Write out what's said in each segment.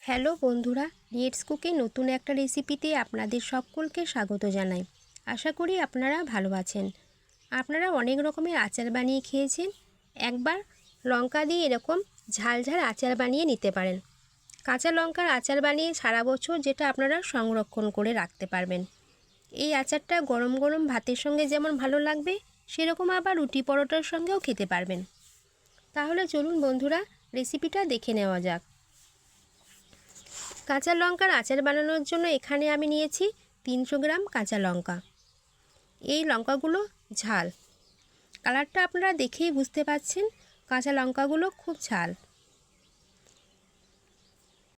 Hello বন্ধুরা, let's কুকে নতুন একটা রেসিপিতে আপনাদের সকলকে স্বাগত জানাই। আশা করি আপনারা ভালো আছেন। আপনারা অনেক রকমের আচার বানিয়ে খেয়েছেন। একবার লঙ্কা দিয়ে এরকম ঝাল ঝাল আচার বানিয়ে নিতে পারেন। কাঁচা লঙ্কার আচার বানিয়ে সারা বছর যেটা আপনারা সংরক্ষণ করে রাখতে পারবেন। এই আচারটা গরম গরম ভাতের সঙ্গে যেমন ভালো লাগবে, সেরকম আবার রুটি পরোটার সঙ্গেও খেতে পারবেন। তাহলে চলুন বন্ধুরা, রেসিপিটা দেখে নেওয়া যাক। কাঁচা লঙ্কার আচার বানানোর জন্য এখানে আমি নিয়েছি 300 গ্রাম কাঁচা লঙ্কা। এই লঙ্কাগুলো ঝাল, কালারটা আপনারা দেখেই বুঝতে পাচ্ছেন কাঁচা লঙ্কাগুলো খুব ঝাল।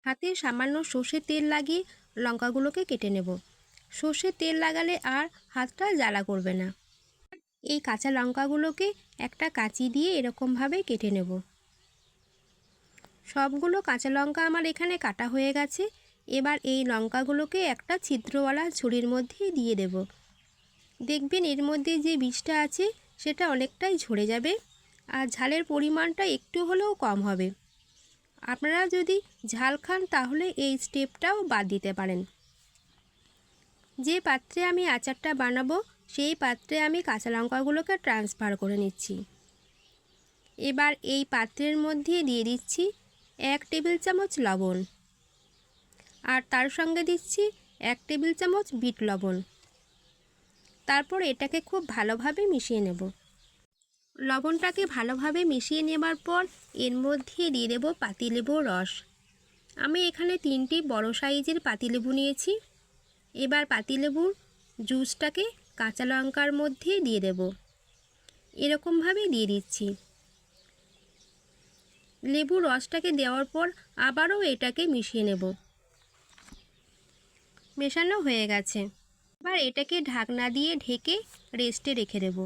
হাতে সামান্য সর্ষের তেল লাগিয়ে লঙ্কাগুলোকে কেটে নেব। সর্ষের তেল লাগালে আর হাতটা জ্বালা করবে না। এই কাঁচা লঙ্কাগুলোকে একটা কাঁচি দিয়ে এরকমভাবে কেটে নেব। সবগুলো কাঁচা লঙ্কা আমার এখানে কাটা হয়ে গেছে। এবার এই লঙ্কাগুলোকে একটা ছিদ্রওয়ালা ছুরির মধ্যে দিয়ে দেব। দেখবেন এর মধ্যে যে বীজটা আছে সেটা অনেকটাই ঝরে যাবে আর ঝালের পরিমাণটা একটু হলেও কম হবে। আপনারা যদি ঝাল খান তাহলে এই স্টেপটাও বাদ দিতে পারেন। যে পাত্রে আমি আচারটা বানাবো সেই পাত্রে আমি কাঁচা লঙ্কাগুলোকে ট্রান্সফার করে নিচ্ছি। এবার এই পাত্রের মধ্যে দিয়ে দিচ্ছি 1 টেবিল চামচ লবণ, আর তার সঙ্গে দিচ্ছি 1 টেবিল চামচ বিট লবণ। তারপর এটাকে খুব ভালোভাবে মিশিয়ে নেব। লবণটাকে ভালোভাবে মিশিয়ে নেবার পর এর মধ্যে দিয়ে দেব পাতিলেবুর রস। আমি এখানে 3টি বড় সাইজের পাতিলেবু নিয়েছি। এবার পাতিলেবুর জুসটাকে কাঁচা লঙ্কার মধ্যে দিয়ে দেব। এরকমভাবে দিয়ে দিচ্ছি। লেবুর রসটাকে দেওয়ার পর আবারও এটাকে মিশিয়ে নেব। মেশানো হয়ে গেছে। এবার এটাকে ঢাকনা দিয়ে ঢেকে রেস্টে রেখে দেব।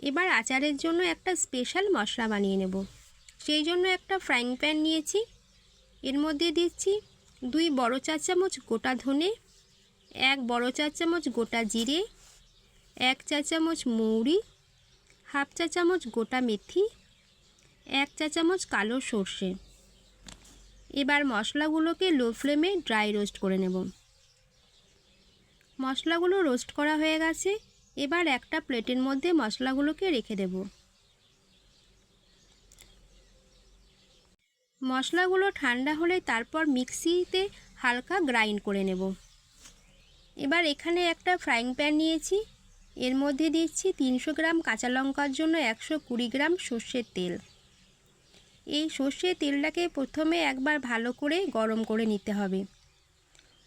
এবার আচারের জন্য একটা স্পেশাল মশলা বানিয়ে নেব। সেই জন্য একটা ফ্রাইং প্যান নিয়েছি। এর মধ্যে দিচ্ছি 2 বড় চা চামচ গোটা ধনে, 1 বড় চা চামচ গোটা জিরে, 1 চা চামচ মৌরি, হাফ চা চামচ গোটা মেথি, 1 চা চামচ কালো সর্ষে। এবার মশলাগুলোকে লো ফ্লেমে ড্রাই রোস্ট করে নেব। মশলাগুলো রোস্ট করা হয়ে গেছে। এবার একটা প্লেটের মধ্যে মশলাগুলোকে রেখে দেব। মশলাগুলো ঠান্ডা হলে তারপর মিক্সিতে হালকা গ্রাইন্ড করে নেব। এবার এখানে একটা ফ্রাইং প্যান নিয়েছি। এর মধ্যে দিচ্ছি 300 গ্রাম কাঁচা লঙ্কার জন্য 120 গ্রাম সর্ষের তেল। এই সর্ষের তেলটাকে প্রথমে একবার ভালো করে গরম করে নিতে হবে।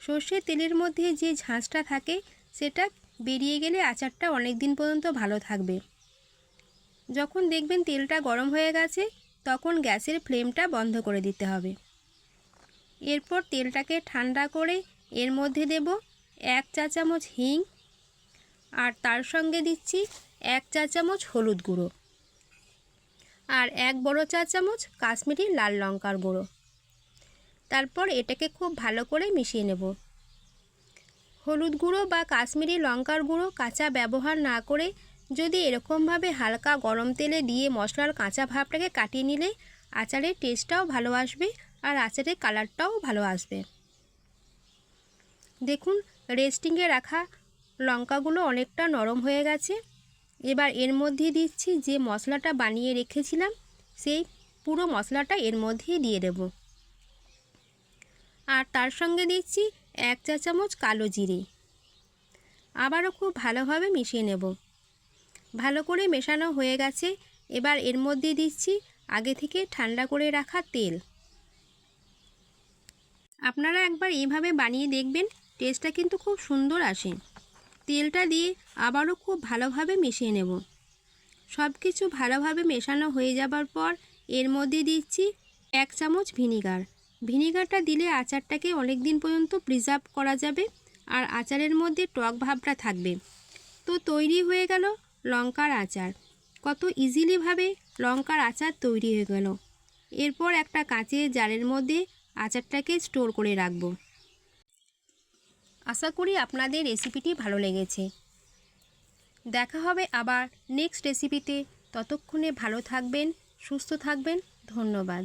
সর্ষের তেলের মধ্যে যে ঝাঁঝটা থাকে সেটা বেরিয়ে গেলে আচারটা অনেক দিন পর্যন্ত ভালো থাকবে। যখন দেখবেন তেলটা গরম হয়ে গেছে তখন গ্যাসের ফ্লেমটা বন্ধ করে দিতে হবে। এরপর তেলটাকে ঠান্ডা করে এর মধ্যে দেব 1 চা চামচ হিং, আর তার সঙ্গে দিচ্ছি 1 চা চামচ হলুদ গুঁড়ো, আর 1 বড় চা চামচ কাশ্মীরি লাল লঙ্কার গুঁড়ো। তারপর এটাকে খুব ভালো করে মিশিয়ে নেব। হলুদ গুঁড়ো বা কাশ্মীরি লঙ্কার গুঁড়ো কাঁচা ব্যবহার না করে যদি এরকমভাবে হালকা গরম তেলে দিয়ে মশলার কাঁচা ভাবটাকে কাটিয়ে নিলে আচারের টেস্টটাও ভালো আসবে আর আচারের কালারটাও ভালো আসবে। দেখুন রেস্টিংয়ে রাখা লঙ্কাগুলো অনেকটা নরম হয়ে গেছে। এবার এর মধ্যে দিচ্ছি যে মশলাটা বানিয়ে রেখেছিলাম, সেই পুরো মশলাটা এর মধ্যে দিয়ে দেব। আর তার সঙ্গে দিচ্ছি 1 চা চামচ কালো জিরে। আবারও খুব ভালোভাবে মিশিয়ে নেব। ভালো করে মেশানো হয়ে গেছে। এবার এর মধ্যে দিচ্ছি আগে থেকে ঠান্ডা করে রাখা তেল। আপনারা একবার এইভাবে বানিয়ে দেখবেন, টেস্টটা কিন্তু খুব সুন্দর আসে। তেলটা দিয়ে আবারও খুব ভালোভাবে মিশিয়ে নেব। সব কিছু ভালোভাবে মেশানো হয়ে যাবার পর এর মধ্যে দিচ্ছি 1 চামচ ভিনিগার। ভিনিগারটা দিলে আচারটাকে অনেক দিন পর্যন্ত প্রিজার্ভ করা যাবে আর আচারের মধ্যে টক ভাবটা থাকবে। তো তৈরি হয়ে গেল লঙ্কার আচার। কত ইজিলিভাবে লঙ্কার আচার তৈরি হয়ে গেল। এরপর একটা কাঁচের জারের মধ্যে আচারটাকে স্টোর করে রাখব। আশা করি আপনাদের রেসিপিটি ভালো লেগেছে। দেখা হবে আবার নেক্সট রেসিপিতে। ততক্ষণে ভালো থাকবেন, সুস্থ থাকবেন। ধন্যবাদ।